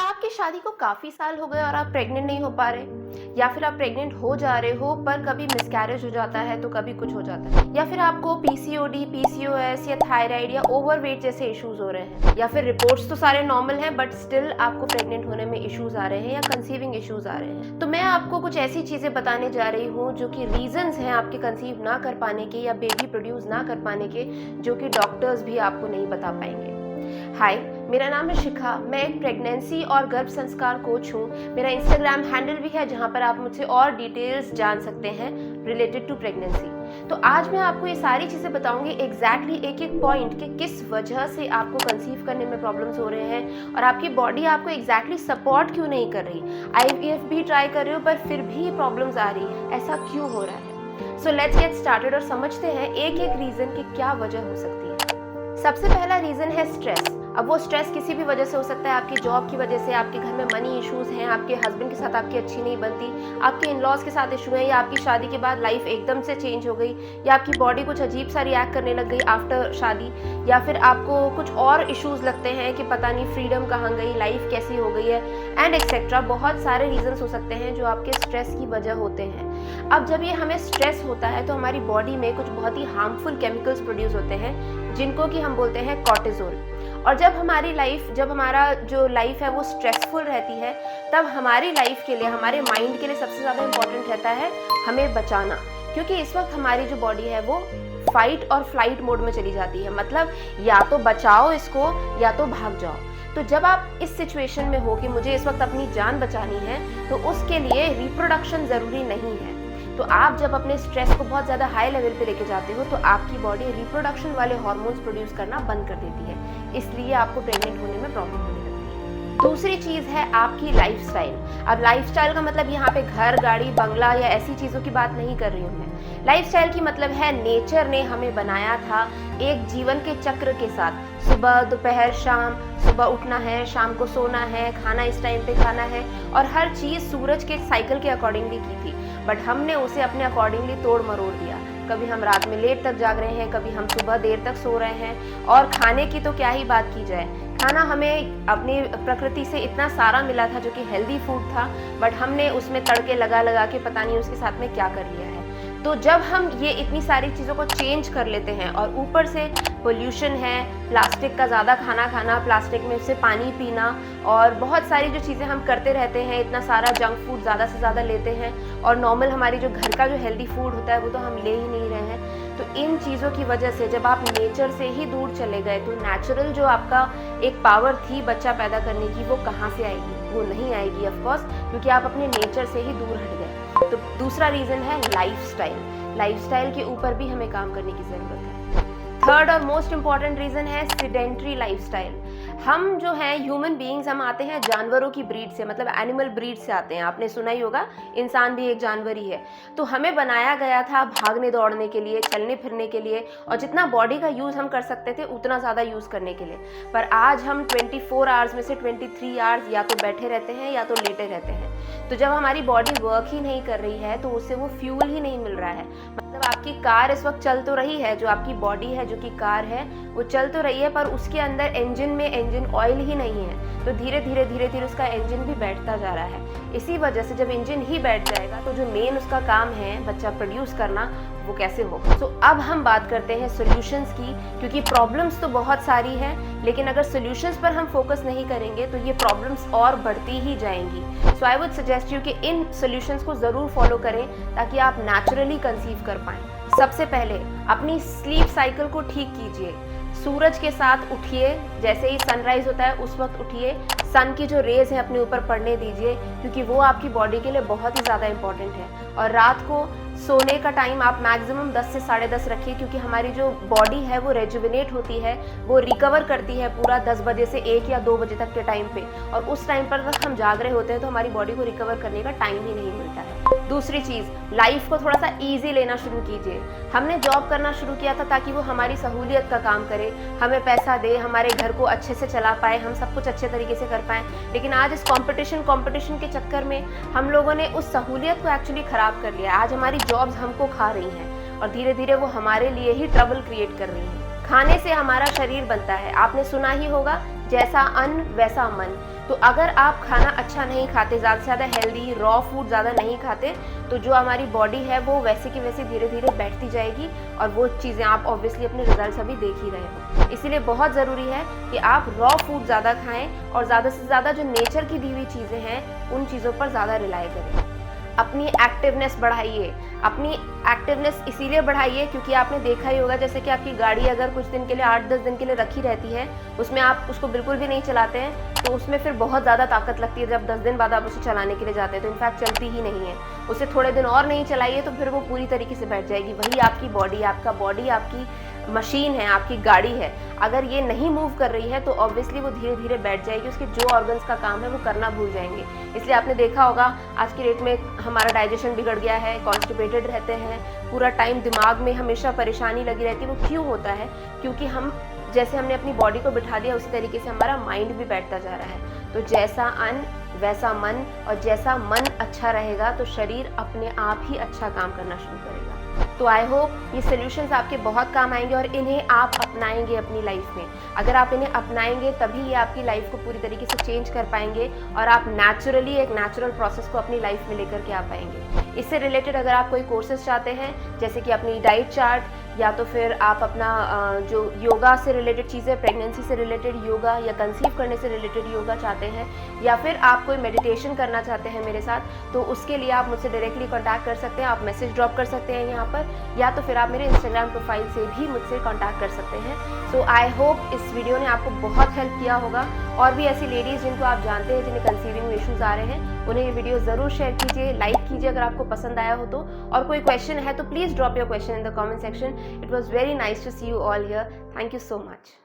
आपकी शादी को काफ़ी साल हो गए और आप प्रेग्नेंट नहीं हो पा रहे, या फिर आप प्रेग्नेंट हो जा रहे हो पर कभी मिसकैरेज हो जाता है तो कभी कुछ हो जाता है, या फिर आपको पीसीओडी, पीसीओएस या थायराइड या ओवरवेट जैसे इश्यूज हो रहे हैं, या फिर रिपोर्ट्स तो सारे नॉर्मल हैं बट स्टिल आपको प्रेग्नेंट होने में इश्यूज आ रहे हैं या कंसीविंग इश्यूज आ रहे हैं। तो मैं आपको कुछ ऐसी चीज़ें बताने जा रही हूँ जो कि रीजंस हैं आपके कंसीव ना कर पाने के या बेबी प्रोड्यूस ना कर पाने के, जो कि डॉक्टर्स भी आपको नहीं बता पाएंगे। हाय, मेरा नाम है शिखा। मैं एक प्रेगनेंसी और गर्भ संस्कार कोच हूँ। मेरा इंस्टाग्राम हैंडल भी है जहाँ पर आप मुझसे और डिटेल्स जान सकते हैं रिलेटेड टू प्रेगनेंसी। तो आज मैं आपको ये सारी चीज़ें बताऊंगी एग्जैक्टली एक एक पॉइंट कि किस वजह से आपको कंसीव करने में प्रॉब्लम्स हो रहे हैं और आपकी बॉडी आपको एग्जैक्टली सपोर्ट क्यों नहीं कर रही। आईवीएफ भी ट्राई कर रहे हो पर फिर भी प्रॉब्लम्स आ रही है, ऐसा क्यों हो रहा है। सो लेट्स गेट स्टार्टेड और समझते हैं एक एक रीज़न कि क्या वजह हो सकती है। सबसे पहला रीज़न है स्ट्रेस। अब वो स्ट्रेस किसी भी वजह से हो सकता है, आपकी जॉब की वजह से, आपके घर में मनी इश्यूज हैं, आपके हस्बैंड के साथ आपकी अच्छी नहीं बनती, आपके इन-लॉज के साथ इशू है, या आपकी शादी के बाद लाइफ एकदम से चेंज हो गई, या आपकी बॉडी कुछ अजीब सा रिएक्ट करने लग गई आफ्टर शादी, या फिर आपको कुछ और इश्यूज लगते हैं कि पता नहीं फ्रीडम कहाँ गई, लाइफ कैसी हो गई है, एंड एक्सेट्रा। बहुत सारे रीजंस हो सकते हैं जो आपके स्ट्रेस की वजह होते हैं। अब जब ये हमें स्ट्रेस होता है तो हमारी बॉडी में कुछ बहुत ही हार्मफुल केमिकल्स प्रोड्यूस होते हैं जिनको कि हम बोलते हैं कॉर्टिसोल। और जब हमारा जो लाइफ है वो स्ट्रेसफुल रहती है, तब हमारी लाइफ के लिए, हमारे माइंड के लिए सबसे ज़्यादा इम्पॉर्टेंट रहता है हमें बचाना, क्योंकि इस वक्त हमारी जो बॉडी है वो फाइट और फ्लाइट मोड में चली जाती है। मतलब या तो बचाओ इसको या तो भाग जाओ। तो जब आप इस सिचुएशन में हो कि मुझे इस वक्त अपनी जान बचानी है, तो उसके लिए रिप्रोडक्शन ज़रूरी नहीं है। तो आप जब अपने स्ट्रेस को बहुत ज़्यादा हाई लेवल पे लेके जाते हो तो आपकी बॉडी रिप्रोडक्शन वाले हार्मोन्स प्रोड्यूस करना बंद कर देती है, इसलिए आपको प्रेग्नेंट होने में प्रॉब्लम होने लगती है। दूसरी चीज़ है आपकी लाइफस्टाइल। अब लाइफस्टाइल का मतलब यहाँ पे घर, गाड़ी, बंगला या ऐसी चीज़ों की बात नहीं कर रही हूँ मैं। लाइफस्टाइल की मतलब है नेचर ने हमें बनाया था एक जीवन के चक्र के साथ। सुबह, दोपहर, शाम, सुबह उठना है, शाम को सोना है, खाना इस टाइम पे खाना है, और हर चीज़ सूरज के साइकिल के अकॉर्डिंगली की थी। बट हमने उसे अपने अकॉर्डिंगली तोड़ मरोड़ दिया। कभी हम रात में लेट तक जाग रहे हैं, कभी हम सुबह देर तक सो रहे हैं। और खाने की तो क्या ही बात की जाए, खाना हमें अपनी प्रकृति से इतना सारा मिला था जो कि हेल्दी फूड था, बट हमने उसमें तड़के लगा लगा के पता नहीं उसके साथ में क्या कर लिया है। तो जब हम ये इतनी सारी चीज़ों को चेंज कर लेते हैं और ऊपर से पोल्यूशन है, प्लास्टिक का ज़्यादा खाना खाना, प्लास्टिक में से पानी पीना, और बहुत सारी जो चीज़ें हम करते रहते हैं, इतना सारा जंक फूड ज़्यादा से ज़्यादा लेते हैं, और नॉर्मल हमारी जो घर का जो हेल्दी फूड होता है वो तो हम ले ही नहीं रहे हैं। तो इन चीज़ों की वजह से जब आप नेचर से ही दूर चले गए तो नेचुरल जो आपका एक पावर थी बच्चा पैदा करने की, वो कहाँ से आएगी? वो नहीं आएगी ऑफकोर्स, क्योंकि आप अपने नेचर से ही दूर हट गए। तो दूसरा रीज़न है लाइफस्टाइल। लाइफस्टाइल के ऊपर भी हमें काम करने की ज़रूरत है। थर्ड और मोस्ट इम्पॉर्टेंट रीज़न है सेडेंट्री लाइफस्टाइल। हम जो हैं ह्यूमन बीइंग्स, हम आते हैं जानवरों की ब्रीड से, मतलब एनिमल ब्रीड से आते हैं। आपने सुना ही होगा, इंसान भी एक जानवर ही है। तो हमें बनाया गया था भागने दौड़ने के लिए, चलने फिरने के लिए, और जितना बॉडी का यूज़ हम कर सकते थे उतना ज़्यादा यूज़ करने के लिए। पर आज हम 24 आवर्स में से 23 आवर्स या तो बैठे रहते हैं या तो लेटे रहते हैं। तो जब हमारी बॉडी वर्क ही नहीं कर रही है तो उससे वो फ्यूल ही नहीं मिल रहा है। मतलब आपकी कार इस वक्त चल तो रही है, जो आपकी बॉडी है, जो कि कार है, वो चल तो रही है, पर उसके अंदर इंजन में इंजन ऑयल ही नहीं है। तो धीरे धीरे उसका इंजन भी बैठता जा रहा है। इसी वजह से जब इंजन ही बैठ जाएगा तो जो मेन उसका काम है बच्चा प्रोड्यूस करना, वो कैसे होगा। तो अब हम बात करते हैं सॉल्यूशंस की, क्योंकि प्रॉब्लम्स तो बहुत सारी हैं, लेकिन अगर सॉल्यूशंस पर हम फोकस नहीं करेंगे तो ये प्रॉब्लम्स और बढ़ती ही जाएंगी। सो आई वुड सजेस्ट यू कि इन सॉल्यूशंस को ज़रूर फॉलो करें ताकि आप नेचुरली कंसीव कर पाएँ। सबसे पहले अपनी स्लीप साइकिल को ठीक कीजिए। सूरज के साथ उठिए, जैसे ही सनराइज होता है उस वक्त उठिए, सन की जो रेज है अपने ऊपर पड़ने दीजिए, क्योंकि वो आपकी बॉडी के लिए बहुत ही ज़्यादा इंपॉर्टेंट है। और रात को सोने का टाइम आप मैक्सिमम 10 से 10:30 रखिए, क्योंकि हमारी जो बॉडी है वो रेजुविनेट होती है, वो रिकवर करती है पूरा 10 बजे से 1 या 2 बजे तक के टाइम पे, और उस टाइम पर तक हम जाग रहे होते हैं तो हमारी बॉडी को रिकवर करने का टाइम ही नहीं मिलता है। दूसरी चीज़, लाइफ को थोड़ा सा ईजी लेना शुरू कीजिए। हमने जॉब करना शुरू किया था ताकि वो हमारी सहूलियत का काम करे, हमें पैसा दे, हमारे घर को अच्छे से चला पाए, हम सब कुछ अच्छे तरीके से कर पाएँ। लेकिन आज इस कंपटीशन के चक्कर में हम लोगों ने उस सहूलियत को एक्चुअली ख़राब कर लिया। आज हमारी जॉब्स हमको खा रही हैं और धीरे धीरे वो हमारे लिए ही ट्रबल क्रिएट कर रही हैं। खाने से हमारा शरीर बनता है, आपने सुना ही होगा, जैसा अन्न वैसा मन। तो अगर आप खाना अच्छा नहीं खाते, ज़्यादा से ज़्यादा हेल्दी रॉ फूड ज़्यादा नहीं खाते, तो जो हमारी बॉडी है वो वैसे की वैसे धीरे धीरे बैठती जाएगी और वो चीज़ें आप ऑब्वियसली अपने रिजल्ट्स अभी देख ही रहे हो। इसीलिए बहुत ज़रूरी है कि आप रॉ फूड ज़्यादा खाएं और ज़्यादा से ज़्यादा जो नेचर की दी हुई चीज़ें हैं उन चीज़ों पर ज़्यादा रिलाई करें। अपनी एक्टिवनेस बढ़ाइए। अपनी एक्टिवनेस इसीलिए बढ़ाइए क्योंकि आपने देखा ही होगा, जैसे कि आपकी गाड़ी अगर कुछ दिन के लिए 8-10 दिन के लिए रखी रहती है, उसमें आप उसको बिल्कुल भी नहीं चलाते हैं, तो उसमें फिर बहुत ज़्यादा ताकत लगती है। जब 10 दिन बाद आप उसे चलाने के लिए जाते हैं तो इनफैक्ट चलती ही नहीं है। उसे थोड़े दिन और नहीं चलाइए तो फिर वो पूरी तरीके से बैठ जाएगी। वही आपकी बॉडी, आपका बॉडी आपकी मशीन है, आपकी गाड़ी है। अगर ये नहीं मूव कर रही है तो ऑब्वियसली वो धीरे धीरे बैठ जाएगी, उसके जो ऑर्गन्स का काम है वो करना भूल जाएंगे। इसलिए आपने देखा होगा आज की डेट में हमारा डाइजेशन बिगड़ गया है, कॉन्स्टिपेटेड रहते हैं, पूरा टाइम दिमाग में हमेशा परेशानी लगी रहती है। वो क्यों होता है? क्योंकि हम जैसे हमने अपनी बॉडी को बिठा दिया उसी तरीके से हमारा माइंड भी बैठता जा रहा है। तो जैसा अन्न वैसा मन, और जैसा मन अच्छा रहेगा तो शरीर अपने आप ही अच्छा काम करना शुरू करेगा। तो आई होप ये सॉल्यूशंस आपके बहुत काम आएंगे और इन्हें आप अपनाएंगे अपनी लाइफ में। अगर आप इन्हें अपनाएंगे तभी ये आपकी लाइफ को पूरी तरीके से चेंज कर पाएंगे और आप नेचुरली एक नेचुरल प्रोसेस को अपनी लाइफ में लेकर के आ पाएंगे। इससे रिलेटेड अगर आप कोई कोर्सेज चाहते हैं, जैसे कि अपनी डाइट चार्ट, या तो फिर आप अपना जो योगा से रिलेटेड चीज़ें, प्रेगनेंसी से रिलेटेड योगा या कंसीव करने से रिलेटेड योगा चाहते हैं, या फिर आप कोई मेडिटेशन करना चाहते हैं मेरे साथ, तो उसके लिए आप मुझसे डायरेक्टली कॉन्टैक्ट कर सकते हैं। आप मैसेज ड्रॉप कर सकते हैं यहाँ पर, या तो फिर आप मेरे इंस्टाग्राम प्रोफाइल से भी मुझसे कॉन्टैक्ट कर सकते हैं। सो आई होप इस वीडियो ने आपको बहुत हेल्प किया होगा। और भी ऐसी लेडीज़ जिनको आप जानते हैं जिन्हें कंसीविंग में इशूज़ आ रहे हैं, उन्हें ये वीडियो ज़रूर शेयर कीजिए, लाइक कीजिए अगर आपको पसंद आया हो तो। और कोई क्वेश्चन है तो please drop your question in the comment section. It was very nice to see you all here. Thank you so much.